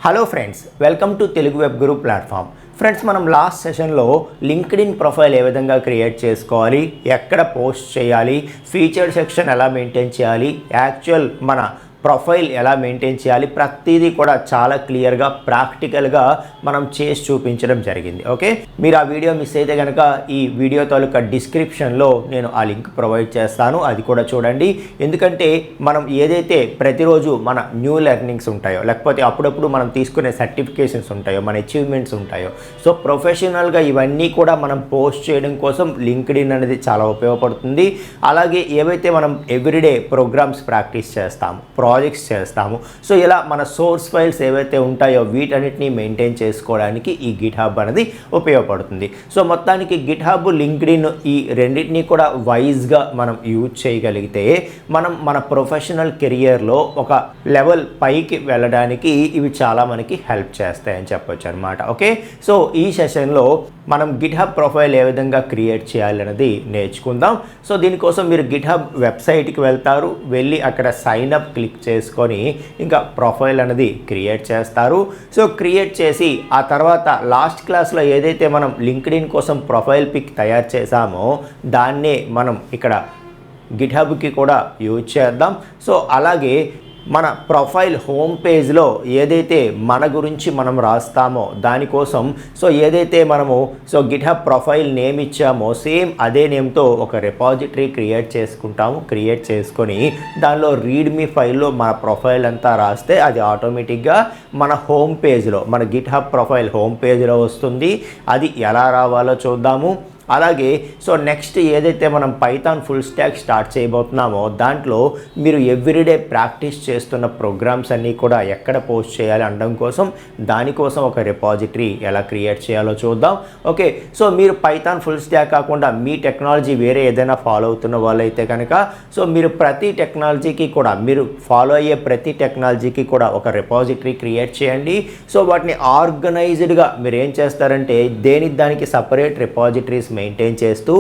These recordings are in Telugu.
Hello friends, welcome to Telugu web Guru platform. Friends, మనం లాస్ట్ సెషన్లో లింక్డ్ఇన్ ప్రొఫైల్ ఏ విధంగా క్రియేట్ చేసుకోవాలి, ఎక్కడ పోస్ట్ చేయాలి, ఫీచర్ సెక్షన్ ఎలా మెయింటైన్ చేయాలి, యాక్చువల్ మన ప్రొఫైల్ ఎలా మెయింటైన్ చేయాలి, ప్రతిదీ కూడా చాలా క్లియర్గా ప్రాక్టికల్గా మనం చేసి చూపించడం జరిగింది. ఓకే, మీరు ఆ వీడియో మిస్ అయితే కనుక ఈ వీడియో తాలూకా డిస్క్రిప్షన్లో నేను ఆ లింక్ ప్రొవైడ్ చేస్తాను, అది కూడా చూడండి. ఎందుకంటే మనం ఏదైతే ప్రతిరోజు మన న్యూ లెర్నింగ్స్ ఉంటాయో, లేకపోతే అప్పుడప్పుడు మనం తీసుకునే సర్టిఫికేషన్స్ ఉంటాయో, మన అచీవ్మెంట్స్ ఉంటాయో, సో ప్రొఫెషనల్గా ఇవన్నీ కూడా మనం పోస్ట్ చేయడం కోసం లింక్డ్ఇన్ అనేది చాలా ఉపయోగపడుతుంది. అలాగే ఏవైతే మనం ఎవ్రీడే ప్రోగ్రామ్స్ ప్రాక్టీస్ చేస్తాము, ప్రాజెక్ట్స్ చేస్తాము, సో ఇలా మన సోర్స్ ఫైల్స్ ఏవైతే ఉంటాయో వీటన్నిటిని మెయింటైన్ చేసుకోవడానికి ఈ గిట్ హబ్ అనేది ఉపయోగపడుతుంది. సో మొత్తానికి గిట్ హబ్, లింక్డ్ఇన్ ఈ రెండింటినీ కూడా వైజ్గా మనం యూజ్ చేయగలిగితే మనం మన ప్రొఫెషనల్ కెరియర్లో ఒక లెవెల్ పైకి వెళ్ళడానికి ఇవి చాలా మనకి హెల్ప్ చేస్తాయని చెప్పొచ్చు అనమాట. ఓకే, సో ఈ సెషన్లో మనం గిట్ హబ్ ప్రొఫైల్ ఏ విధంగా క్రియేట్ చేయాలన్నది నేర్చుకుందాం. సో దీనికోసం మీరు గిట్ హబ్ వెబ్సైట్కి వెళ్తారు, వెళ్ళి అక్కడ సైన్ అప్ క్లిక్ చేసుకొని ఇంకా ప్రొఫైల్ అనేది క్రియేట్ చేస్తారు. సో క్రియేట్ చేసి ఆ తర్వాత లాస్ట్ క్లాస్లో ఏదైతే మనం లింక్డ్ఇన్ కోసం ప్రొఫైల్ పిక్ తయారు చేసామో దాన్నే మనం ఇక్కడ గిట్ హబ్కి కూడా యూజ్ చేద్దాం. సో అలాగే మన ప్రొఫైల్ హోమ్ పేజ్లో ఏదైతే మన గురించి మనం రాస్తామో దానికోసం సో ఏదైతే మనము గిట్ హబ్ ప్రొఫైల్ నేమ్ ఇచ్చామో సేమ్ అదే నేమ్తో ఒక రిపాజిటరీ క్రియేట్ చేసుకుంటాము. క్రియేట్ చేసుకొని దానిలో రీడ్మీ ఫైల్లో మన ప్రొఫైల్ అంతా రాస్తే అది ఆటోమేటిక్గా మన హోమ్ పేజ్లో, మన గిట్ హబ్ ప్రొఫైల్ హోమ్ పేజ్లో వస్తుంది. అది ఎలా రావాలో చూద్దాము. అలాగే సో నెక్స్ట్ ఏదైతే మనం పైథాన్ ఫుల్ స్టాక్ స్టార్ట్ చేయబోతున్నామో దాంట్లో మీరు ఎవ్రీడే ప్రాక్టీస్ చేస్తున్న ప్రోగ్రామ్స్ అన్నీ కూడా ఎక్కడ పోస్ట్ చేయాలి అనడం కోసం దానికోసం ఒక రిపాజిటరీ ఎలా క్రియేట్ చేయాలో చూద్దాం. ఓకే, సో మీరు పైథాన్ ఫుల్ స్టాక్ కాకుండా మీ టెక్నాలజీ వేరే ఏదైనా ఫాలో అవుతున్న వాళ్ళైతే కనుక సో మీరు ప్రతి టెక్నాలజీకి కూడా, మీరు ఫాలో అయ్యే ప్రతి టెక్నాలజీకి కూడా ఒక రిపాజిటరీ క్రియేట్ చేయండి. సో వాటిని ఆర్గనైజ్డ్గా మీరు ఏం చేస్తారంటే దానికి సపరేట్ రిపాజిటరీస్ మెయింటైన్ చేస్తూ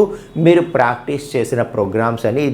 మీరు ప్రాక్టీస్ చేసిన ప్రోగ్రామ్స్ అని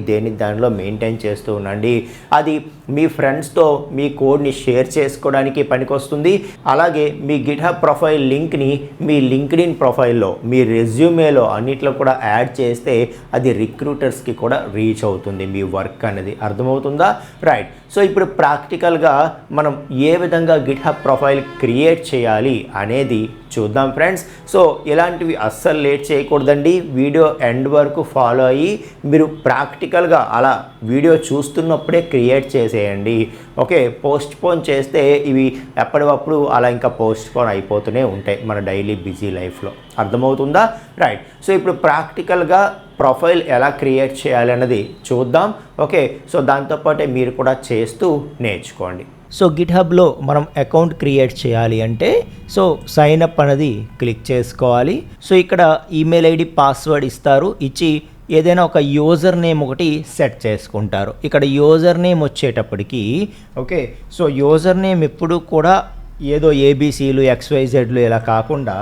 దానిలో మెయింటైన్ చేస్తూ ఉండండి. అది మీ ఫ్రెండ్స్తో మీ కోడ్ని షేర్ చేసుకోవడానికి పనికొస్తుంది. అలాగే మీ గిట్ హబ్ ప్రొఫైల్ లింక్ని మీ లింక్డ్ఇన్ ప్రొఫైల్లో, మీ రెజ్యూమేలో అన్నిట్లో కూడా యాడ్ చేస్తే అది రిక్రూటర్స్కి కూడా రీచ్ అవుతుంది మీ వర్క్ అనేది. అర్థమవుతుందా? రైట్. సో ఇప్పుడు ప్రాక్టికల్గా మనం ఏ విధంగా గిట్ హబ్ ప్రొఫైల్ క్రియేట్ చేయాలి అనేది చూద్దాం ఫ్రెండ్స్. సో ఇలాంటివి అస్సలు లేట్ చేయకూడదండి, వీడియో ఎండ్ వరకు ఫాలో అయ్యి మీరు ప్రాక్టికల్గా అలా వీడియో చూస్తున్నప్పుడే క్రియేట్ చేసేయండి. ఓకే, పోస్ట్ పోన్ చేస్తే ఇవి ఎప్పటికప్పుడు అలా ఇంకా పోస్ట్ పోన్ అయిపోతూనే ఉంటాయి మన డైలీ బిజీ లైఫ్లో. అర్థమవుతుందా? రైట్. సో ఇప్పుడు ప్రాక్టికల్గా ప్రొఫైల్ ఎలా క్రియేట్ చేయాలి అన్నది చూద్దాం. ఓకే, సో దాంతోపాటే మీరు కూడా చేస్తూ నేర్చుకోండి. సో గిట్ హబ్లో మనం అకౌంట్ క్రియేట్ చేయాలి అంటే సో సైన్ అప్ అనేది క్లిక్ చేసుకోవాలి. సో ఇక్కడ ఈమెయిల్ ఐడి, పాస్వర్డ్ ఇస్తారు. ఇచ్చి ఏదైనా ఒక యూజర్ నేమ్ ఒకటి సెట్ చేసుకుంటారు. ఇక్కడ యూజర్ నేమ్ వచ్చేటప్పటికి ఓకే, సో యూజర్ నేమ్ ఎప్పుడు కూడా ఏదో ఏబీసీలు, XYZలు ఇలా కాకుండా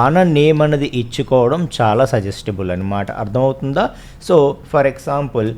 మన నేమ్ అనేది ఇచ్చుకోవడం చాలా సజెస్టబుల్ అనమాట. అర్థమవుతుందా? సో ఫర్ ఎగ్జాంపుల్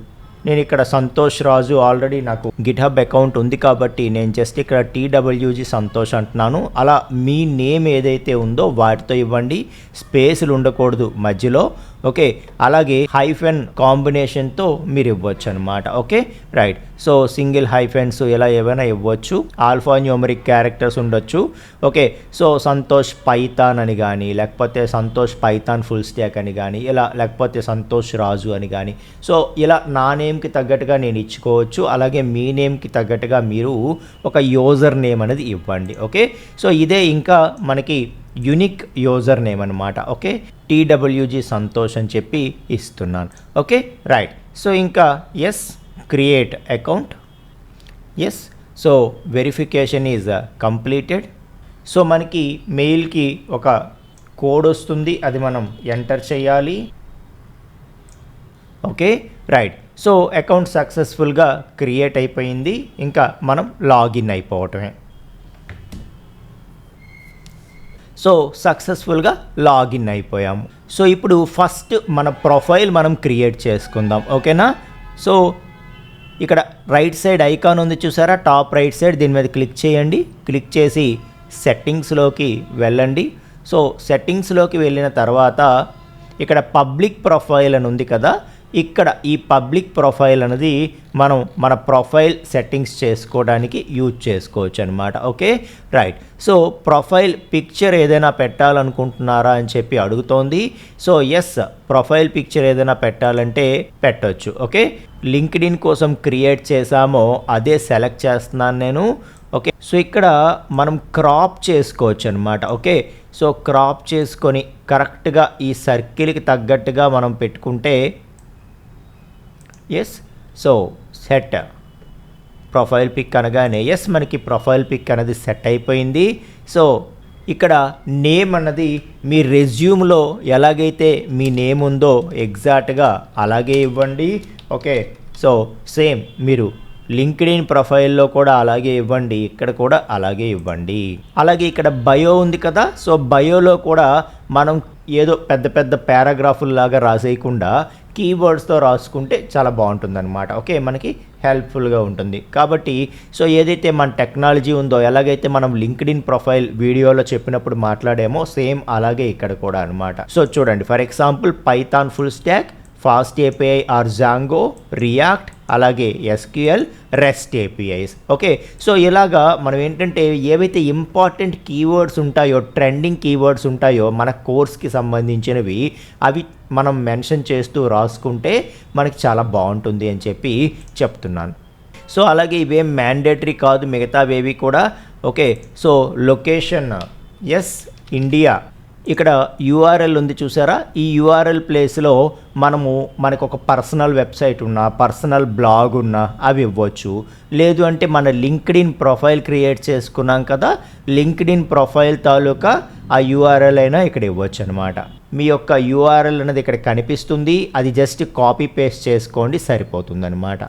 నేను ఇక్కడ సంతోష్ రాజు, ఆల్రెడీ నాకు గిట్ హబ్ అకౌంట్ ఉంది కాబట్టి నేను జస్ట్ ఇక్కడ TWG సంతోష్ అంటున్నాను. అలా మీ నేమ్ ఏదైతే ఉందో వాటితో ఇవ్వండి, స్పేస్లు ఉండకూడదు మధ్యలో. ఓకే, అలాగే హైఫెన్ కాంబినేషన్తో మీరు ఇవ్వచ్చు అనమాట. Okay, right. సో సింగిల్ హైఫెన్స్ ఇలా ఏమైనా ఇవ్వచ్చు, ఆల్ఫా న్యూమరిక్ క్యారెక్టర్స్ ఉండొచ్చు. ఓకే, సో సంతోష్ పైథాన్ అని కానీ, లేకపోతే సంతోష్ పైథాన్ ఫుల్ స్టాక్ అని కానీ, ఇలా లేకపోతే సంతోష్ రాజు అని కానీ. సో ఇలా నా నేమ్కి తగ్గట్టుగా నేను ఇచ్చుకోవచ్చు. అలాగే మీ నేమ్కి తగ్గట్టుగా మీరు ఒక యూజర్ నేమ్ అనేది ఇవ్వండి. ఓకే, సో ఇదే ఇంకా మనకి యూనిక్ యూజర్ నేమ్ అనమాట. ఓకే, TWG సంతోష్ అని చెప్పి ఇస్తున్నాను. Okay, right. సో ఇంకా yes, create account. Yes, so verification is completed. So మనకి మెయిల్కి ఒక కోడ్ వస్తుంది, అది మనం ఎంటర్ చేయాలి. Okay, right. సో అకౌంట్ సక్సెస్ఫుల్గా క్రియేట్ అయిపోయింది. ఇంకా మనం లాగిన్ అయిపోవటమే. సో సక్సెస్ఫుల్గా లాగిన్ అయిపోయాము. సో ఇప్పుడు ఫస్ట్ మన ప్రొఫైల్ మనం క్రియేట్ చేసుకుందాం. ఓకేనా? సో ఇక్కడ రైట్ సైడ్ ఐకాన్ ఉంది చూసారా, టాప్ రైట్ సైడ్, దీని మీద క్లిక్ చేయండి. క్లిక్ చేసి సెట్టింగ్స్లోకి వెళ్ళండి. సో సెట్టింగ్స్లోకి వెళ్ళిన తర్వాత ఇక్కడ పబ్లిక్ ప్రొఫైల్ అని ఉంది కదా, ఇక్కడ ఈ పబ్లిక్ ప్రొఫైల్ అనేది మనం మన ప్రొఫైల్ సెట్టింగ్స్ చేసుకోవడానికి యూజ్ చేసుకోవచ్చు అనమాట. Okay right. So profile picture ఏదైనా పెట్టాలనుకుంటున్నారా అని చెప్పి అడుగుతోంది. సో ఎస్, ప్రొఫైల్ పిక్చర్ ఏదైనా పెట్టాలంటే పెట్టవచ్చు. ఓకే, లింక్డ్ఇన్ కోసం క్రియేట్ చేసామో అదే సెలెక్ట్ చేస్తున్నాను నేను. ఓకే, సో ఇక్కడ మనం క్రాప్ చేసుకోవచ్చు అనమాట. ఓకే, సో క్రాప్ చేసుకొని కరెక్ట్గా ఈ సర్కిల్కి తగ్గట్టుగా మనం పెట్టుకుంటే yes, so set profile pic అనగానే ఎస్, మనకి ప్రొఫైల్ పిక్ అనేది సెట్ అయిపోయింది. సో ఇక్కడ నేమ్ అన్నది మీ రెజ్యూమ్లో ఎలాగైతే మీ నేమ్ ఉందో ఎగ్జాక్ట్గా అలాగే ఇవ్వండి. ఓకే, సో సేమ్ మీరు లింక్డ్ఇన్ ప్రొఫైల్లో కూడా అలాగే ఇవ్వండి, ఇక్కడ కూడా అలాగే ఇవ్వండి. అలాగే ఇక్కడ బయో ఉంది కదా, సో బయోలో కూడా మనం ఏదో పెద్ద పెద్ద పారాగ్రాఫుల్లాగా రాసేయకుండా కీవర్డ్స్తో రాసుకుంటే చాలా బాగుంటుందన్నమాట. ఓకే, మనకి హెల్ప్ఫుల్గా ఉంటుంది. కాబట్టి సో ఏదైతే మన టెక్నాలజీ ఉందో, ఎలాగైతే మనం లింక్డ్ఇన్ ప్రొఫైల్ వీడియోలో చెప్పినప్పుడు మాట్లాడామో సేమ్ అలాగే ఇక్కడ కూడా అనమాట. సో చూడండి, for example Python full stack, fast API or Django, React, అలాగే SQL, rest APIs. Okay, so ఇలాగా మనం ఏంటంటే ఏవైతే ఇంపార్టెంట్ కీవర్డ్స్ ఉంటాయో, ట్రెండింగ్ కీవర్డ్స్ ఉంటాయో మన కోర్స్కి సంబంధించినవి, అవి మనం మెన్షన్ చేస్తూ రాసుకుంటే మనకి చాలా బాగుంటుంది అని చెప్పి చెప్తున్నాను. సో అలాగే ఇవేం మ్యాండేటరీ కాదు మిగతావేవి కూడా. Okay, so location yes India, ఇక్కడ యూఆర్ఎల్ ఉంది చూసారా, ఈ యూఆర్ఎల్ ప్లేస్లో మనకు ఒక పర్సనల్ వెబ్సైట్ ఉన్నా, పర్సనల్ బ్లాగ్ ఉన్నా అవి ఇవ్వచ్చు. లేదు అంటే మన లింక్డ్ఇన్ ప్రొఫైల్ క్రియేట్ చేసుకున్నాం కదా, లింక్డ్ఇన్ ప్రొఫైల్ తాలూకా ఆ యూఆర్ఎల్ అయినా ఇక్కడ ఇవ్వచ్చు అనమాట. మీ యొక్క యూఆర్ఎల్ అనేది ఇక్కడ కనిపిస్తుంది, అది జస్ట్ కాపీ పేస్ట్ చేసుకోండి సరిపోతుంది అనమాట.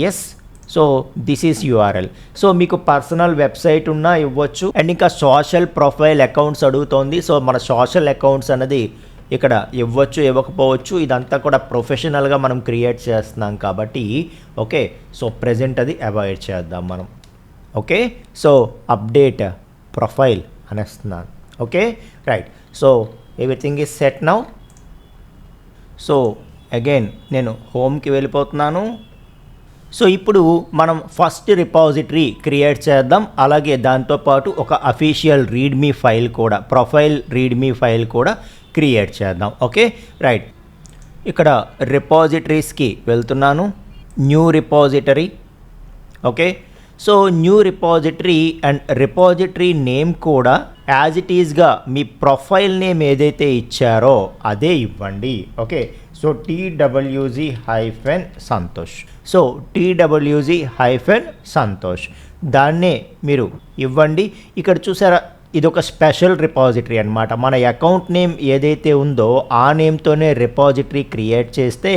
Yes, so this is URL. So మీకు పర్సనల్ వెబ్సైట్ ఉన్నా ఇవ్వచ్చు. అండ్ ఇంకా సోషల్ ప్రొఫైల్ అకౌంట్స్ అడుగుతోంది. సో మన సోషల్ అకౌంట్స్ అనేది ఇక్కడ ఇవ్వచ్చు, ఇవ్వకపోవచ్చు. ఇదంతా కూడా ప్రొఫెషనల్గా మనం క్రియేట్ చేస్తున్నాం కాబట్టి ఓకే, సో ప్రెజెంట్ అది అవాయిడ్ చేద్దాం మనం. ఓకే, సో అప్డేట్ ప్రొఫైల్ అనేస్తున్నాను. Okay right. So everything is set now. So again నేను హోమ్కి వెళ్ళిపోతున్నాను. సో ఇప్పుడు మనం ఫస్ట్ రిపాజిటరీ క్రియేట్ చేద్దాం. అలాగే దాంతోపాటు ఒక అఫీషియల్ రీడ్మీ ఫైల్ కూడా, ప్రొఫైల్ రీడ్మీ ఫైల్ కూడా క్రియేట్ చేద్దాం. Okay right. ఇక్కడ రిపాజిటరీస్కి వెళ్తున్నాను, new repository. Okay, so new repository and repository name కూడా యాజ్ ఇట్ ఈజ్గా మీ ప్రొఫైల్ నేమ్ ఏదైతే ఇచ్చారో అదే ఇవ్వండి. ఓకే, సో TWG-సంతోష్. సో TWG-సంతోష్ దాన్నే మీరు ఇవ్వండి. ఇక్కడ చూసారా, ఇది ఒక స్పెషల్ రిపాజిటరీ అనమాట. మన అకౌంట్ నేమ్ ఏదైతే ఉందో ఆ నేమ్తోనే రిపాజిటరీ క్రియేట్ చేస్తే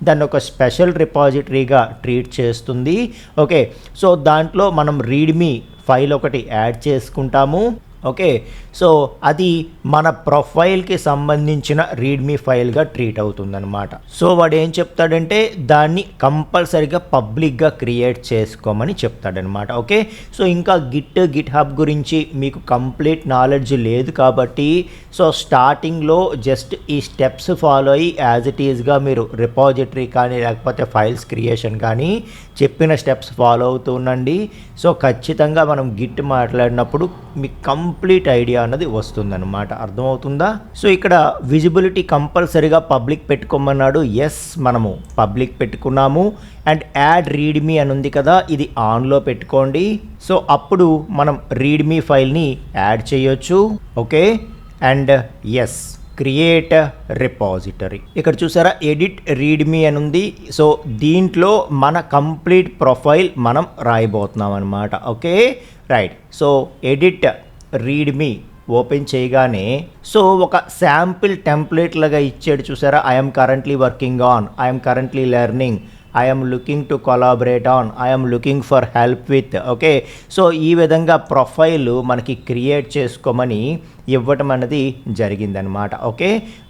దాన్ని ఒక స్పెషల్ రిపాజిటరీగా ట్రీట్ చేస్తుంది. ఓకే, సో దాంట్లో మనం రీడ్మీ ఫైల్ ఒకటి యాడ్ చేసుకుంటాము. ఓకే, సో అది మన ప్రొఫైల్కి సంబంధించిన రీడ్మీ ఫైల్గా ట్రీట్ అవుతుందన్నమాట. సో వాడు ఏం చెప్తాడంటే దాన్ని కంపల్సరీగా పబ్లిక్గా క్రియేట్ చేసుకోమని చెప్తాడనమాట. ఓకే, సో ఇంకా గిట్ హబ్ గురించి మీకు కంప్లీట్ నాలెడ్జ్ లేదు కాబట్టి సో స్టార్టింగ్లో జస్ట్ ఈ స్టెప్స్ ఫాలో అయ్యి యాజ్ ఇట్ ఈజ్గా మీరు రిపాజిటరీ కానీ లేకపోతే ఫైల్స్ క్రియేషన్ కానీ చెప్పిన స్టెప్స్ ఫాలో అవుతూ ఉండండి. సో ఖచ్చితంగా మనం గిట్ మాట్లాడినప్పుడు మీకు కంప్లీట్ ఐడియా అన్నది వస్తుందన్నమాట. అర్థమవుతుందా? సో ఇక్కడ విజిబిలిటీ కంపల్సరీగా పబ్లిక్ పెట్టుకోమన్నాడు. ఎస్, మనము పబ్లిక్ పెట్టుకున్నాము. అండ్ యాడ్ రీడ్మీ అని ఉంది కదా, ఇది ఆన్లో పెట్టుకోండి. సో అప్పుడు మనం రీడ్మీ ఫైల్ని యాడ్ చేయొచ్చు. Okay, and yes, create repository. ఇక్కడ చూసారా ఎడిట్ రీడ్మీ అని ఉంది. సో దీంట్లో మన కంప్లీట్ ప్రొఫైల్ మనం రాయబోతున్నాం అనమాట. Okay right. So edit readme open చేయగానే సో ఒక శాంపిల్ టెంప్లెట్ లాగా ఇచ్చాడు చూసారా. I'm currently working on, I'm currently learning, I'm looking to collaborate on, I'm looking for help with. Okay, so ఈ విధంగా ప్రొఫైల్ మనకి క్రియేట్ చేసుకోమని ఇవ్వటం అనేది జరిగిందనమాట. Okay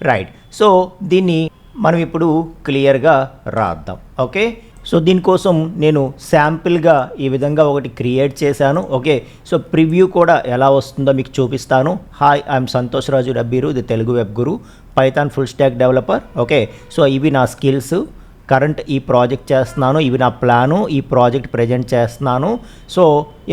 right. సో దీన్ని మనం ఇప్పుడు క్లియర్గా రాద్దాం. ఓకే, సో దీనికోసం నేను శాంపిల్గా ఈ విధంగా ఒకటి క్రియేట్ చేశాను. ఓకే, సో ప్రివ్యూ కూడా ఎలా వస్తుందో మీకు చూపిస్తాను. Hi, I'm Santosh Raju Rabbiru, the Telugu web guru, Python full stack developer. Okay, so ఇవి నా స్కిల్స్, కరెంట్ ఈ ప్రాజెక్ట్ చేస్తున్నాను, ఇవి నా ప్లాను, ఈ ప్రాజెక్ట్ ప్రజెంట్ చేస్తున్నాను. సో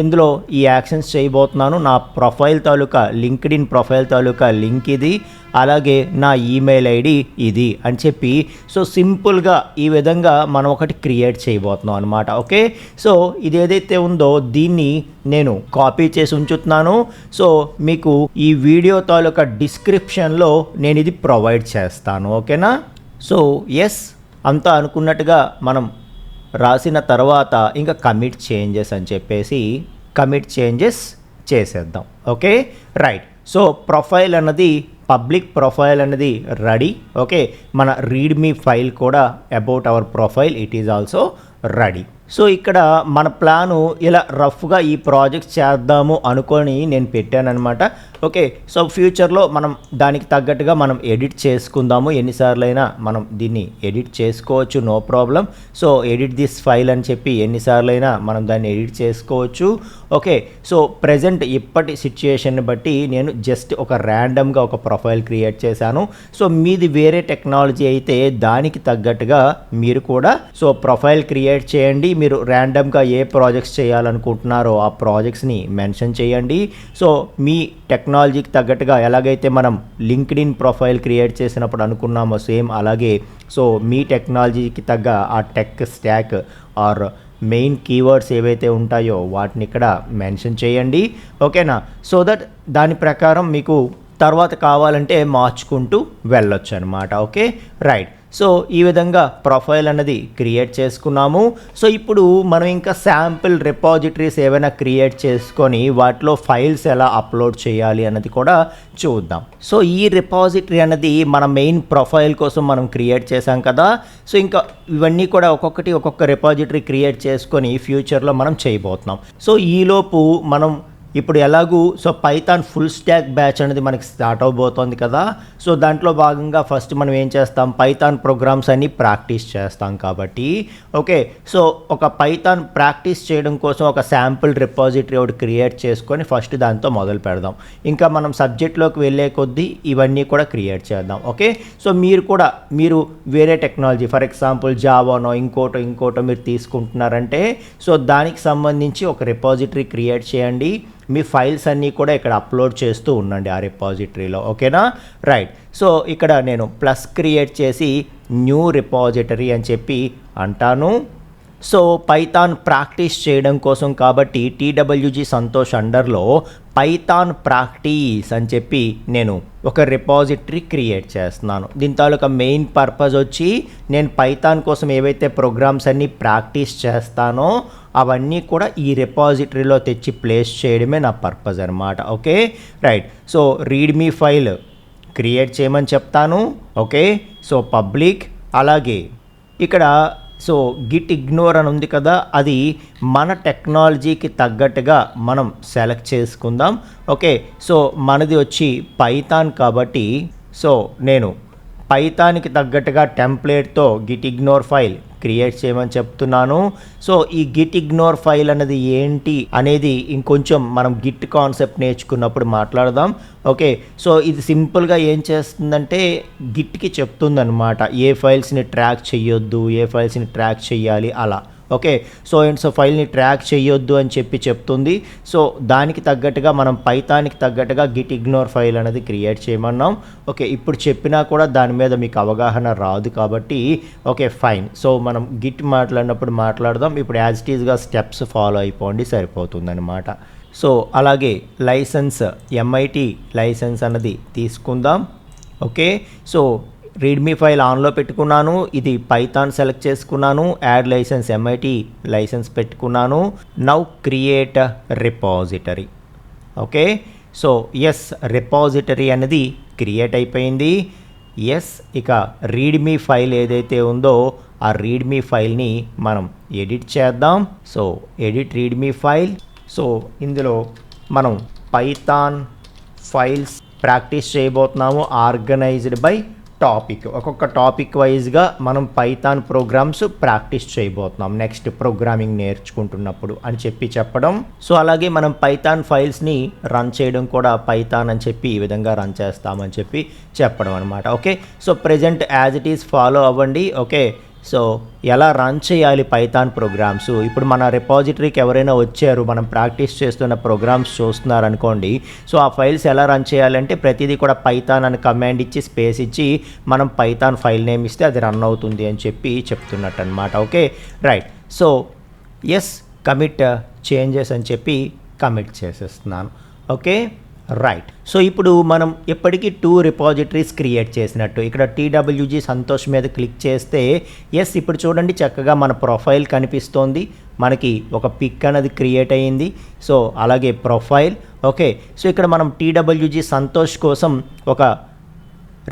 ఇందులో ఈ యాక్షన్స్ చేయబోతున్నాను. నా ప్రొఫైల్ తాలూకా లింక్డ్ఇన్ ప్రొఫైల్ తాలూకా లింక్ ఇది, అలాగే నా ఈమెయిల్ ఐడి ఇది అని చెప్పి సో సింపుల్గా ఈ విధంగా మనం ఒకటి క్రియేట్ చేయబోతున్నాం అనమాట. ఓకే, సో ఇది ఏదైతే ఉందో దీన్ని నేను కాపీ చేసి ఉంచుతున్నాను. సో మీకు ఈ వీడియో తాలూకా డిస్క్రిప్షన్లో నేను ఇది ప్రొవైడ్ చేస్తాను. ఓకేనా? సో ఎస్, అంతా అనుకున్నట్టుగా మనం రాసిన తర్వాత ఇంకా కమిట్ చేంజెస్ అని చెప్పేసి కమిట్ చేంజెస్ చేసేద్దాం. Okay, right. సో ప్రొఫైల్ అన్నది పబ్లిక్ ప్రొఫైల్ అనేది రెడీ. ఓకే, మన రీడ్మీ ఫైల్ కూడా about our profile it is also ready. So ఇక్కడ మన ప్లాను ఇలా రఫ్గా ఈ ప్రాజెక్ట్ చేద్దాము అనుకొని నేను పెట్టానన్నమాట. ఓకే, సో ఫ్యూచర్లో మనం దానికి తగ్గట్టుగా మనం ఎడిట్ చేసుకుందాము. ఎన్నిసార్లైనా మనం దీన్ని ఎడిట్ చేసుకోవచ్చు, no problem. So edit this file అని చెప్పి ఎన్నిసార్లైనా మనం దాన్ని ఎడిట్ చేసుకోవచ్చు. ఓకే, సో ప్రజెంట్ ఇప్పటి సిచ్యుయేషన్ని బట్టి నేను జస్ట్ ఒక ర్యాండమ్గా ఒక ప్రొఫైల్ క్రియేట్ చేశాను. సో మీది వేరే టెక్నాలజీ అయితే దానికి తగ్గట్టుగా మీరు కూడా సో ప్రొఫైల్ క్రియేట్ చేయండి. మీరు ర్యాండమ్గా ఏ ప్రాజెక్ట్స్ చేయాలనుకుంటున్నారో ఆ ప్రాజెక్ట్స్ని మెన్షన్ చేయండి. సో మీ టెక్నాలజీకి తగ్గట్టుగా ఎలాగైతే మనం లింక్డ్ఇన్ ప్రొఫైల్ క్రియేట్ చేసినప్పుడు అనుకున్నామో సేమ్ అలాగే సో మీ టెక్నాలజీకి తగ్గ ఆ tech stock or main keywords ఏవైతే ఉంటాయో వాటిని ఇక్కడ మెన్షన్ చేయండి. ఓకేనా? సో దట్ దాని ప్రకారం మీకు తర్వాత కావాలంటే మార్చుకుంటూ వెళ్ళొచ్చు అనమాట. Okay, right. సో ఈ విధంగా ప్రొఫైల్ అన్నది క్రియేట్ చేసుకున్నాము. సో ఇప్పుడు మనం ఇంకా శాంపిల్ రిపాజిటరీస్ ఏవైనా క్రియేట్ చేసుకొని వాటిలో ఫైల్స్ ఎలా అప్లోడ్ చేయాలి అన్నది కూడా చూద్దాం. సో ఈ రిపాజిటరీ అన్నది మన మెయిన్ ప్రొఫైల్ కోసం మనం క్రియేట్ చేసాం కదా. సో ఇంకా ఇవన్నీ కూడా ఒక్కొక్క రిపాజిటరీ క్రియేట్ చేసుకొని ఫ్యూచర్లో మనం చేయబోతున్నాం. సో ఈలోపు మనం ఇప్పుడు ఎలాగూ so Python full stock batch అనేది మనకి స్టార్ట్ అవబోతోంది కదా. సో దాంట్లో భాగంగా ఫస్ట్ మనం ఏం చేస్తాం, పైథాన్ ప్రోగ్రామ్స్ అన్ని ప్రాక్టీస్ చేస్తాం కాబట్టి ఓకే, సో ఒక పైథాన్ ప్రాక్టీస్ చేయడం కోసం ఒక శాంపుల్ రిపాజిటరీ ఒకటి క్రియేట్ చేసుకొని ఫస్ట్ దాంతో మొదలు పెడదాం. ఇంకా మనం సబ్జెక్ట్లోకి వెళ్ళే కొద్దీ ఇవన్నీ కూడా క్రియేట్ చేద్దాం. ఓకే, సో మీరు వేరే టెక్నాలజీ ఫర్ ఎగ్జాంపుల్ జావానో ఇంకోటో మీరు తీసుకుంటున్నారంటే సో దానికి సంబంధించి ఒక రిపాజిటరీ క్రియేట్ చేయండి. మీ ఫైల్స్ అన్నీ కూడా ఇక్కడ అప్లోడ్ చేస్తూ ఉండండి ఆ రిపాజిటరీలో. ఓకేనా, రైట్. సో ఇక్కడ నేను ప్లస్ క్రియేట్ చేసి న్యూ రిపాజిటరీ అని చెప్పి అంటాను. సో పైథాన్ ప్రాక్టీస్ చేయడం కోసం కాబట్టి TWG సంతోష్ అండర్లో పైథాన్ ప్రాక్టీస్ అని చెప్పి నేను ఒక రిపాజిటరీ క్రియేట్ చేస్తున్నాను. దీని తాలూకా మెయిన్ పర్పస్ వచ్చి నేను పైథాన్ కోసం ఏవైతే ప్రోగ్రామ్స్ అన్నీ ప్రాక్టీస్ చేస్తానో అవన్నీ కూడా ఈ రిపాజిటరీలో తెచ్చి ప్లేస్ చేయడమే నా పర్పస్ అనమాట. Okay, right. So readme file create చేయమని చెప్తాను. ఓకే, సో పబ్లిక్, అలాగే ఇక్కడ సో గిట్ ఇగ్నోర్ అని ఉంది కదా, అది మన టెక్నాలజీకి తగ్గట్టుగా మనం సెలెక్ట్ చేసుకుందాం. ఓకే, సో మనది వచ్చి పైథాన్ కాబట్టి సో నేను పైథాన్కి తగ్గట్టుగా టెంప్లేట్తో గిట్ ఇగ్నోర్ ఫైల్ క్రియేట్ చేయమని చెప్తున్నాను. సో ఈ గిట్ ఇగ్నోర్ ఫైల్ అనేది ఏంటి అనేది ఇంకొంచెం మనం గిట్ కాన్సెప్ట్ నేర్చుకున్నప్పుడు మాట్లాడదాం. ఓకే, సో ఇది సింపుల్గా ఏం చేస్తుందంటే గిట్కి చెప్తుందన్నమాట ఏ ఫైల్స్ని ట్రాక్ చేయొద్దు, ఏ ఫైల్స్ని ట్రాక్ చేయాలి అలా. ఓకే, సో ఫైల్ని ట్రాక్ చేయొద్దు అని చెప్తుంది. సో దానికి తగ్గట్టుగా మనం పైథాన్కి తగ్గట్టుగా గిట్ ఇగ్నోర్ ఫైల్ అనేది క్రియేట్ చేయమన్నాం. ఓకే, ఇప్పుడు చెప్పినా కూడా దాని మీద మీకు అవగాహన రాదు కాబట్టి ఓకే ఫైన్. సో మనం గిట్ మాట్లాడినప్పుడు మాట్లాడదాం. ఇప్పుడు యాజ్ ఇట్ ఈజ్గా స్టెప్స్ ఫాలో అయిపోండి, సరిపోతుందన్నమాట. సో అలాగే లైసెన్స్ MIT లైసెన్స్ అన్నది తీసుకుందాం. ఓకే, సో రీడ్మీ ఫైల్ ఆన్లో పెట్టుకున్నాను, ఇది పైథాన్ సెలెక్ట్ చేసుకున్నాను, యాడ్ లైసెన్స్ MIT లైసెన్స్ పెట్టుకున్నాను. Now create repository. Okay, so yes repository అనేది క్రియేట్ అయిపోయింది. ఎస్, ఇక రీడ్మీ ఫైల్ ఏదైతే ఉందో ఆ రీడ్మీ ఫైల్ని మనం ఎడిట్ చేద్దాం. So edit readme file. So ఇందులో మనం పైథాన్ ఫైల్స్ ప్రాక్టీస్ చేయబోతున్నాము, ఆర్గనైజ్డ్ బై ఒక్కొక్క టాపిక్ వైజ్గా మనం పైథాన్ ప్రోగ్రామ్స్ ప్రాక్టీస్ చేయబోతున్నాం నెక్స్ట్ ప్రోగ్రామింగ్ నేర్చుకుంటున్నప్పుడు అని చెప్పడం. సో అలాగే మనం పైథాన్ ఫైల్స్ని రన్ చేయడం కూడా పైథాన్ అని చెప్పి ఈ విధంగా రన్ చేస్తామని చెప్పడం అనమాట. Okay, so present as it is follow అవ్వండి. ఓకే, సో ఎలా రన్ చేయాలి పైథాన్ ప్రోగ్రామ్స్, ఇప్పుడు మన రిపాజిటరీకి ఎవరైనా వచ్చారు, మనం ప్రాక్టీస్ చేస్తున్న ప్రోగ్రామ్స్ చూస్తున్నారు అనుకోండి. సో ఆ ఫైల్స్ ఎలా రన్ చేయాలంటే ప్రతిదీ కూడా పైథాన్ అని కమాండ్ ఇచ్చి స్పేస్ ఇచ్చి మనం పైథాన్ ఫైల్ నేమ్ ఇస్తే అది రన్ అవుతుంది అని చెప్తున్నట్టు అనమాట. Okay right, so yes commit changes అని చెప్పి కమిట్ చేసేస్తున్నాను. ఓకే రైట్, సో ఇప్పుడు మనం ఎప్పటికీ 2 రిపాజిటరీస్ క్రియేట్ చేసినట్టు ఇక్కడ TWG సంతోష్ మీద క్లిక్ చేస్తే ఎస్ ఇప్పుడు చూడండి చక్కగా మన ప్రొఫైల్ కనిపిస్తోంది, మనకి ఒక పిక్ అనేది క్రియేట్ అయ్యింది. సో అలాగే ప్రొఫైల్. ఓకే, సో ఇక్కడ మనం TWG సంతోష్ కోసం ఒక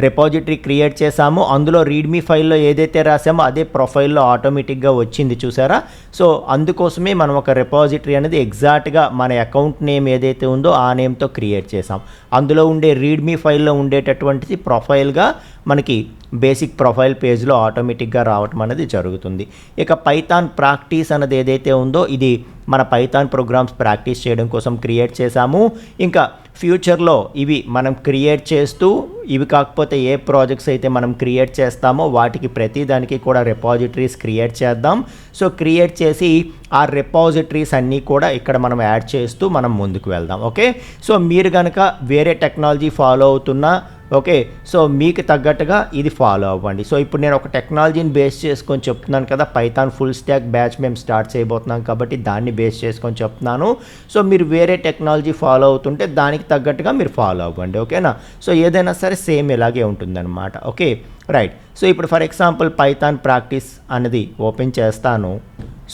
రిపాజిటరీ క్రియేట్ చేసాము, అందులో రీడ్మీ ఫైల్లో ఏదైతే రాసామో అదే ప్రొఫైల్లో ఆటోమేటిక్గా వచ్చింది చూసారా. సో అందుకోసమే మనం ఒక రిపాజిటరీ అనేది ఎగ్జాక్ట్గా మన అకౌంట్ నేమ్ ఏదైతే ఉందో ఆ నేమ్తో క్రియేట్ చేసాం. అందులో ఉండే రీడ్మీ ఫైల్లో ఉండేటటువంటిది ప్రొఫైల్గా మనకి బేసిక్ ప్రొఫైల్ పేజ్లో ఆటోమేటిక్గా రావటం అనేది జరుగుతుంది. ఇక పైథాన్ ప్రాక్టీస్ అనేది ఏదైతే ఉందో ఇది మన పైథాన్ ప్రోగ్రామ్స్ ప్రాక్టీస్ చేయడం కోసం క్రియేట్ చేసాము. ఇంకా ఫ్యూచర్లో ఇవి మనం క్రియేట్ చేస్తూ ఇవి కాకపోతే ఏ ప్రాజెక్ట్స్ అయితే మనం క్రియేట్ చేస్తామో వాటికి ప్రతి దానికి కూడా రిపాజిటరీస్ క్రియేట్ చేద్దాం. సో క్రియేట్ చేసి ఆ రిపాజిటరీస్ అన్నీ కూడా ఇక్కడ మనం యాడ్ చేస్తూ మనం ముందుకు వెళ్దాం. ఓకే, సో మీరు కనుక వేరే టెక్నాలజీ ఫాలో అవుతున్నా ఓకే, సో మీకు తగ్గట్టుగా ఇది ఫాలో అవ్వండి. సో ఇప్పుడు నేను ఒక టెక్నాలజీని బేస్ చేసుకొని చెప్తున్నాను కదా, పైథాన్ ఫుల్ స్టాక్ బ్యాచ్ మేము స్టార్ట్ చేయబోతున్నాం కాబట్టి దాన్ని బేస్ చేసుకొని చెప్తున్నాను. సో మీరు వేరే టెక్నాలజీ ఫాలో అవుతుంటే దానికి తగ్గట్టుగా మీరు ఫాలో అవ్వండి. ఓకేనా, సో ఏదైనా సరే సేమ్ ఇలాగే ఉంటుందన్నమాట. ఓకే రైట్, సో ఇప్పుడు ఫర్ ఎగ్జాంపుల్ పైథాన్ ప్రాక్టీస్ అనేది ఓపెన్ చేస్తాను.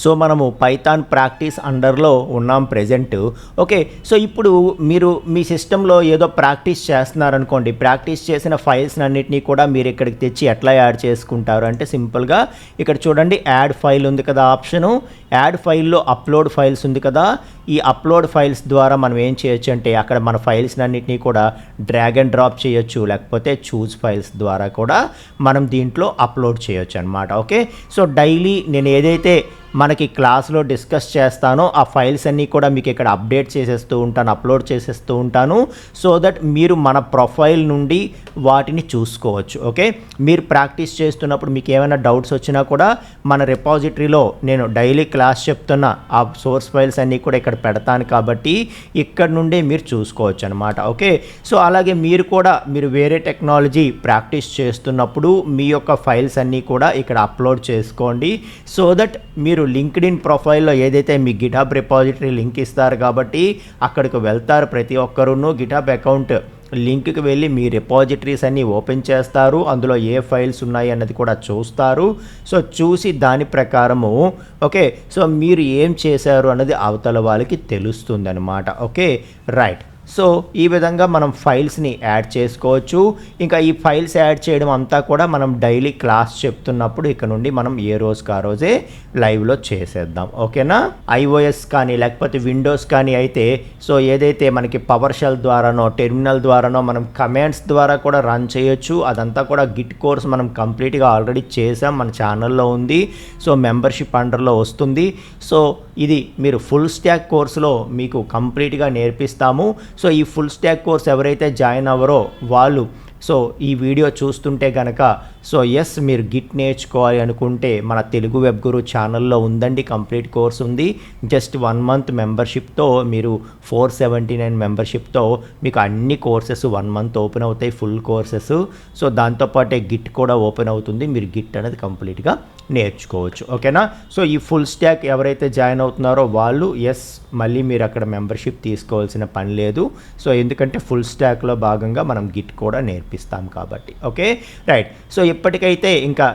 సో మనము పైథాన్ ప్రాక్టీస్ అండర్లో ఉన్నాం ప్రెజెంట్. ఓకే, సో ఇప్పుడు మీరు మీ సిస్టంలో ఏదో ప్రాక్టీస్ చేస్తున్నారనుకోండి, ప్రాక్టీస్ చేసిన ఫైల్స్ అన్నిటినీ కూడా మీరు ఇక్కడికి తెచ్చి ఎట్లా యాడ్ చేసుకుంటారు అంటే సింపుల్గా ఇక్కడ చూడండి యాడ్ ఫైల్ ఉంది కదా ఆప్షను, యాడ్ ఫైల్లో అప్లోడ్ ఫైల్స్ ఉంది కదా. ఈ అప్లోడ్ ఫైల్స్ ద్వారా మనం ఏం చేయొచ్చు అంటే అక్కడ మన ఫైల్స్ అన్నిటినీ కూడా డ్రాగ్ అండ్ డ్రాప్ చేయొచ్చు, లేకపోతే చూజ్ ఫైల్స్ ద్వారా కూడా మనం దీంట్లో అప్లోడ్ చేయొచ్చు అనమాట. ఓకే, సో డైలీ నేను ఏదైతే మనకి క్లాస్లో డిస్కస్ చేస్తానో ఆ ఫైల్స్ అన్నీ కూడా మీకు ఇక్కడ అప్డేట్ చేసేస్తూ ఉంటాను, అప్లోడ్ చేసేస్తూ ఉంటాను. సో దట్ మీరు మన ప్రొఫైల్ నుండి వాటిని చూసుకోవచ్చు. ఓకే, మీరు ప్రాక్టీస్ చేస్తున్నప్పుడు మీకు ఏమైనా డౌట్స్ వచ్చినా కూడా మన రిపాజిటరీలో నేను డైలీ క్లాస్ చెప్తున్న ఆ సోర్స్ ఫైల్స్ అన్నీ కూడా ఇక్కడ పెడతాను కాబట్టి ఇక్కడ నుండే మీరు చూసుకోవచ్చు అనమాట. ఓకే, సో అలాగే మీరు వేరే టెక్నాలజీ ప్రాక్టీస్ చేస్తున్నప్పుడు మీ యొక్క ఫైల్స్ అన్నీ కూడా ఇక్కడ అప్లోడ్ చేసుకోండి. సో దట్ మీరు లింక్డ్ఇన్ ప్రొఫైల్లో ఏదైతే మీ గిటాబ్ రిపాజిటరీ లింక్ ఇస్తారు కాబట్టి అక్కడికి వెళ్తారు ప్రతి ఒక్కరును, గిటాబ్ అకౌంట్ లింక్కి వెళ్ళి మీ రిపాజిటరీస్ అన్నీ ఓపెన్ చేస్తారు, అందులో ఏ ఫైల్స్ ఉన్నాయి అన్నది కూడా చూస్తారు. సో చూసి దాని ప్రకారము ఓకే, సో మీరు ఏం చేశారు అన్నది అవతల వాళ్ళకి తెలుస్తుంది అనమాట. ఓకే రైట్, సో ఈ విధంగా మనం ఫైల్స్ని యాడ్ చేసుకోవచ్చు. ఇంకా ఈ ఫైల్స్ యాడ్ చేయడం అంతా కూడా మనం డైలీ క్లాస్ చెప్తున్నప్పుడు ఇక్కడ నుండి మనం ఏ రోజుకి ఆ రోజే లైవ్లో చేసేద్దాం. ఓకేనా, ఐఓఎస్ కానీ లేకపోతే విండోస్ కానీ అయితే సో ఏదైతే మనకి పవర్ షెల్ ద్వారానో టెర్మినల్ ద్వారానో మనం కమాండ్స్ ద్వారా కూడా రన్ చేయొచ్చు. అదంతా కూడా గిట్ కోర్స్ మనం కంప్లీట్గా ఆల్రెడీ చేసాం, మన ఛానల్లో ఉంది. సో మెంబర్షిప్ అండర్లో వస్తుంది. సో ఇది మీరు ఫుల్ స్టాక్ కోర్సులో మీకు కంప్లీట్గా నేర్పిస్తాము. సో ఈ ఫుల్ స్టాక్ కోర్స్ ఎవరైతే జాయిన్ అవ్వరో వాళ్ళు సో ఈ వీడియో చూస్తుంటే కనుక సో ఎస్ మీరు గిట్ నేర్చుకోవాలి అనుకుంటే మన తెలుగు వెబ్ గురు ఛానల్లో ఉందండి, కంప్లీట్ కోర్స్ ఉంది. జస్ట్ 1 month మెంబర్షిప్తో మీరు 479 మెంబర్షిప్తో మీకు అన్ని కోర్సెస్ 1 month ఓపెన్ అవుతాయి, ఫుల్ కోర్సెస్. సో దాంతోపాటే గిట్ కూడా ఓపెన్ అవుతుంది, మీరు గిట్ అనేది కంప్లీట్గా నేర్చుకోవచ్చు. ఓకేనా, సో ఈ ఫుల్ స్టాక్ ఎవరైతే జాయిన్ అవుతున్నారో వాళ్ళు ఎస్ మళ్ళీ మీరు అక్కడ మెంబర్షిప్ తీసుకోవాల్సిన పని లేదు. సో ఎందుకంటే ఫుల్ స్టాక్లో భాగంగా మనం గిట్ కూడా నేర్పిస్తాం కాబట్టి. ఓకే రైట్, సో ఇప్పటికైతే ఇంకా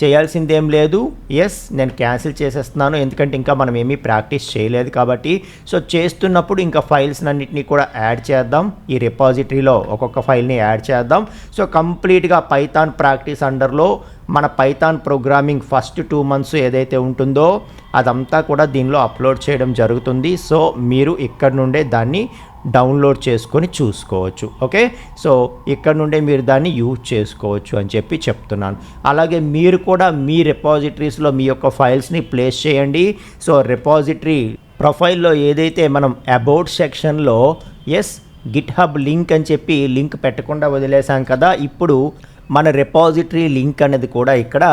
చేయాల్సిందేం లేదు. ఎస్ నేను క్యాన్సిల్ చేసేస్తున్నాను ఎందుకంటే ఇంకా మనం ఏమీ ప్రాక్టీస్ చేయలేదు కాబట్టి. సో చేస్తున్నప్పుడు ఇంకా ఫైల్స్ అన్నిటినీ కూడా యాడ్ చేద్దాం, ఈ రిపాజిటరీలో ఒక్కొక్క ఫైల్ని యాడ్ చేద్దాం. సో కంప్లీట్గా పైథాన్ ప్రాక్టీస్ అండర్లో మన పైథాన్ ప్రోగ్రామింగ్ ఫస్ట్ 2 months ఏదైతే ఉంటుందో అదంతా కూడా దీనిలో అప్లోడ్ చేయడం జరుగుతుంది. సో మీరు ఇక్కడ నుండే దాన్ని డౌన్లోడ్ చేసుకొని చూసుకోవచ్చు. ఓకే, సో ఇక్కడ నుండే మీరు దాన్ని యూజ్ చేసుకోవచ్చు అని చెప్పి చెప్తున్నాను. అలాగే మీరు కూడా మీ రిపాజిటరీస్లో మీ యొక్క ఫైల్స్ని ప్లేస్ చేయండి. సో రిపాజిటరీ ప్రొఫైల్లో ఏదైతే మనం అబౌట్ సెక్షన్లో గిట్హబ్ లింక్ అని చెప్పి లింక్ పెట్టకుండా వదిలేసాం కదా, ఇప్పుడు మన రిపాజిటరీ లింక్ అనేది కూడా ఇక్కడ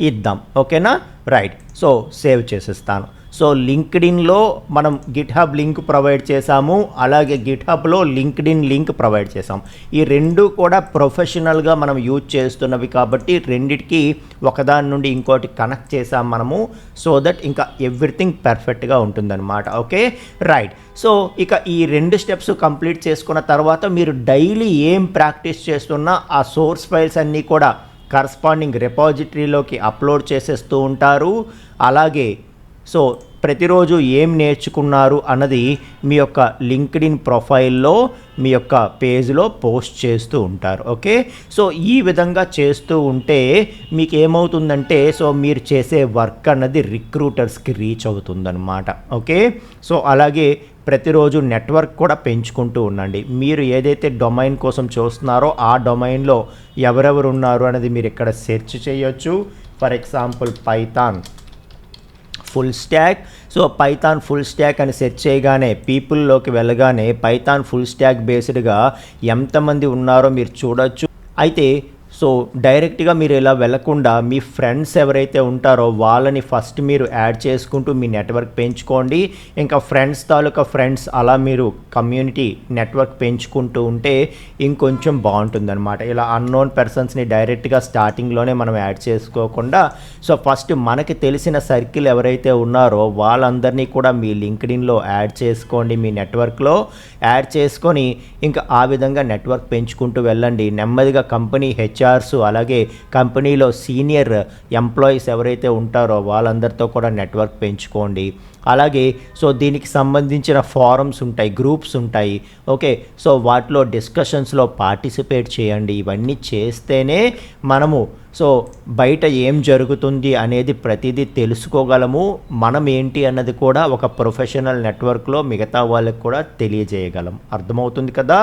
ఇద్దాం. ఓకేనా, రైట్. సో సేవ్ చేసేస్తాను. సో లింక్డ్ఇన్లో మనం గిట్హబ్ లింక్ ప్రొవైడ్ చేసాము, అలాగే గిట్హబ్లో లింక్డ్ఇన్ లింక్ ప్రొవైడ్ చేసాం. ఈ రెండు కూడా ప్రొఫెషనల్గా మనం యూజ్ చేస్తున్నవి కాబట్టి రెండిటికి ఒకదాని నుండి ఇంకోటి కనెక్ట్ చేసాం మనము, సో దట్ ఇంకా ఎవ్రీథింగ్ పర్ఫెక్ట్గా ఉంటుందన్నమాట. Okay, right. సో ఇక ఈ 2 స్టెప్స్ కంప్లీట్ చేసుకున్న తర్వాత మీరు డైలీ ఏం ప్రాక్టీస్ చేస్తున్నా ఆ సోర్స్ ఫైల్స్ అన్నీ కూడా కరస్పాండింగ్ రిపాజిటరీలోకి అప్లోడ్ చేసేస్తూ ఉంటారు. అలాగే సో ప్రతిరోజు ఏం నేర్చుకున్నారు అన్నది మీ యొక్క లింక్డ్ఇన్ ప్రొఫైల్లో మీ యొక్క పేజ్లో పోస్ట్ చేస్తూ ఉంటారు. ఓకే, సో ఈ విధంగా చేస్తూ ఉంటే మీకు ఏమవుతుందంటే సో మీరు చేసే వర్క్ అన్నది రిక్రూటర్స్కి రీచ్ అవుతుందన్నమాట. ఓకే, సో అలాగే ప్రతిరోజు నెట్వర్క్ కూడా పెంచుకుంటూ ఉండండి. మీరు ఏదైతే డొమైన్ కోసం చూస్తున్నారో ఆ డొమైన్లో ఎవరెవరు ఉన్నారు అనేది మీరు ఇక్కడ సెర్చ్ చేయొచ్చు. For example Python full stock. So Python full stock అని సెర్చ్ చేయగానే పీపుల్లోకి వెళ్ళగానే పైథాన్ ఫుల్ స్టాక్ బేస్డ్గా ఎంతమంది ఉన్నారో మీరు చూడొచ్చు. అయితే సో డైరెక్ట్గా మీరు ఇలా వెళ్ళకుండా మీ ఫ్రెండ్స్ ఎవరైతే ఉంటారో వాళ్ళని ఫస్ట్ మీరు యాడ్ చేసుకుంటూ మీ నెట్వర్క్ పెంచుకోండి. ఇంకా ఫ్రెండ్స్ తాలూకా ఫ్రెండ్స్ అలా మీరు కమ్యూనిటీ నెట్వర్క్ పెంచుకుంటూ ఉంటే ఇంకొంచెం బాగుంటుందన్నమాట. ఇలా అన్నోన్ పర్సన్స్ని డైరెక్ట్గా స్టార్టింగ్లోనే మనం యాడ్ చేసుకోకుండా సో ఫస్ట్ మనకి తెలిసిన సర్కిల్ ఎవరైతే ఉన్నారో వాళ్ళందరినీ కూడా మీ లింక్డ్ఇన్లో యాడ్ చేసుకోండి, మీ నెట్వర్క్లో యాడ్ చేసుకొని ఇంకా ఆ విధంగా నెట్వర్క్ పెంచుకుంటూ వెళ్ళండి. నెమ్మదిగా కంపెనీ హెచ్ఆర్స్ అలాగే కంపెనీలో సీనియర్ ఎంప్లాయీస్ ఎవరైతే ఉంటారో వాళ్ళందరితో కూడా నెట్వర్క్ పెంచుకోండి. అలాగే సో దీనికి సంబంధించిన ఫారమ్స్ ఉంటాయి, గ్రూప్స్ ఉంటాయి. ఓకే, సో వాటిలో డిస్కషన్స్లో పార్టిసిపేట్ చేయండి. ఇవన్నీ చేస్తేనే మనము సో బయట ఏం జరుగుతుంది అనేది ప్రతిదీ తెలుసుకోగలము. మనం ఏంటి అన్నది కూడా ఒక ప్రొఫెషనల్ నెట్వర్క్లో మిగతా వాళ్ళకి కూడా తెలియజేయగలం. అర్థమవుతుంది కదా?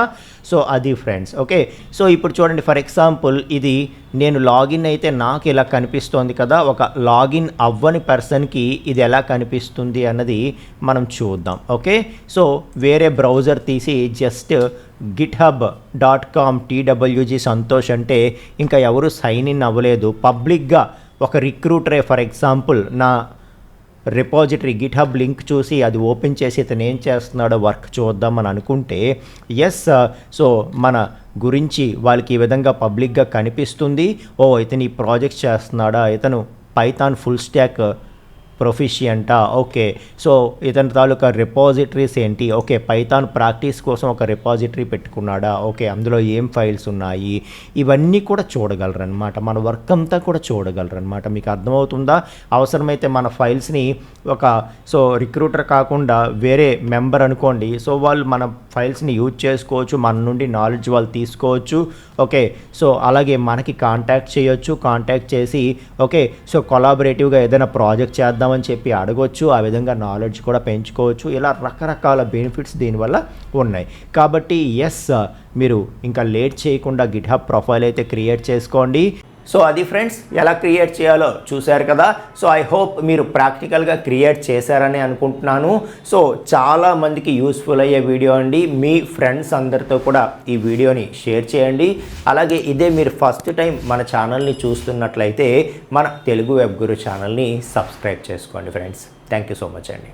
సో అది ఫ్రెండ్స్. ఓకే, సో ఇప్పుడు చూడండి, ఫర్ ఎగ్జాంపుల్ ఇది నేను లాగిన్ అయితే నాకు ఇలా కనిపిస్తోంది కదా, ఒక లాగిన్ అవ్వని పర్సన్కి ఇది ఎలా కనిపిస్తుంది అన్నది మనం చూద్దాం. ఓకే, సో వేరే బ్రౌజర్ తీసి జస్ట్ github.com TWG సంతోష్ అంటే ఇంకా ఎవరు సైన్ ఇన్ అవ్వలేదు, పబ్లిక్గా ఒక రిక్రూటరే ఫర్ ఎగ్జాంపుల్ నా రిపాజిటరీ గిట్హబ్ లింక్ చూసి అది ఓపెన్ చేసి ఇతను ఏం చేస్తున్నాడో వర్క్ చూద్దామని అనుకుంటే సో మన గురించి వాళ్ళకి ఈ విధంగా పబ్లిక్గా కనిపిస్తుంది. ఓ ఇతను ఈ ప్రాజెక్ట్ చేస్తున్నాడా, ఇతను పైథాన్ ఫుల్ స్టాక్ ప్రొఫిషియంటా, ఓకే, సో ఇతని తాలూకా రిపాజిటరీస్ ఏంటి, ఓకే పైథాన్ ప్రాక్టీస్ కోసం ఒక రిపాజిటరీ పెట్టుకున్నాడా, ఓకే అందులో ఏం ఫైల్స్ ఉన్నాయి, ఇవన్నీ కూడా చూడగలరనమాట. మన వర్క్ అంతా కూడా చూడగలరనమాట. మీకు అర్థమవుతుందా? అవసరమైతే మన ఫైల్స్ని ఒక సో రిక్రూటర్ కాకుండా వేరే మెంబర్ అనుకోండి, సో వాళ్ళు మన ఫైల్స్ని యూజ్ చేసుకోవచ్చు, మన నుండి నాలెడ్జ్ వాళ్ళు తీసుకోవచ్చు. ఓకే, సో అలాగే మనకి కాంటాక్ట్ చేయొచ్చు, కాంటాక్ట్ చేసి ఓకే సో కొలాబరేటివ్గా ఏదైనా ప్రాజెక్ట్ చేద్దామని చెప్పి అడగొచ్చు. ఆ విధంగా నాలెడ్జ్ కూడా పెంచుకోవచ్చు. ఇలా రకరకాల బెనిఫిట్స్ దీనివల్ల ఉన్నాయి. కాబట్టి మీరు ఇంకా లేట్ చేయకుండా గిట్హబ్ ప్రొఫైల్ అయితే క్రియేట్ చేసుకోండి. సో అది ఫ్రెండ్స్, ఎలా క్రియేట్ చేయాలో చూశారు కదా. సో ఐ హోప్ మీరు ప్రాక్టికల్గా క్రియేట్ చేశారని అనుకుంటున్నాను. సో చాలామందికి యూస్ఫుల్ అయ్యే వీడియో అండి. మీ ఫ్రెండ్స్ అందరితో కూడా ఈ వీడియోని షేర్ చేయండి. అలాగే ఇదే మీరు ఫస్ట్ టైం మన ఛానల్ని చూస్తున్నట్లయితే మన తెలుగు వెబ్ గురు ఛానల్ని సబ్స్క్రైబ్ చేసుకోండి friends. Thank you so much అండి.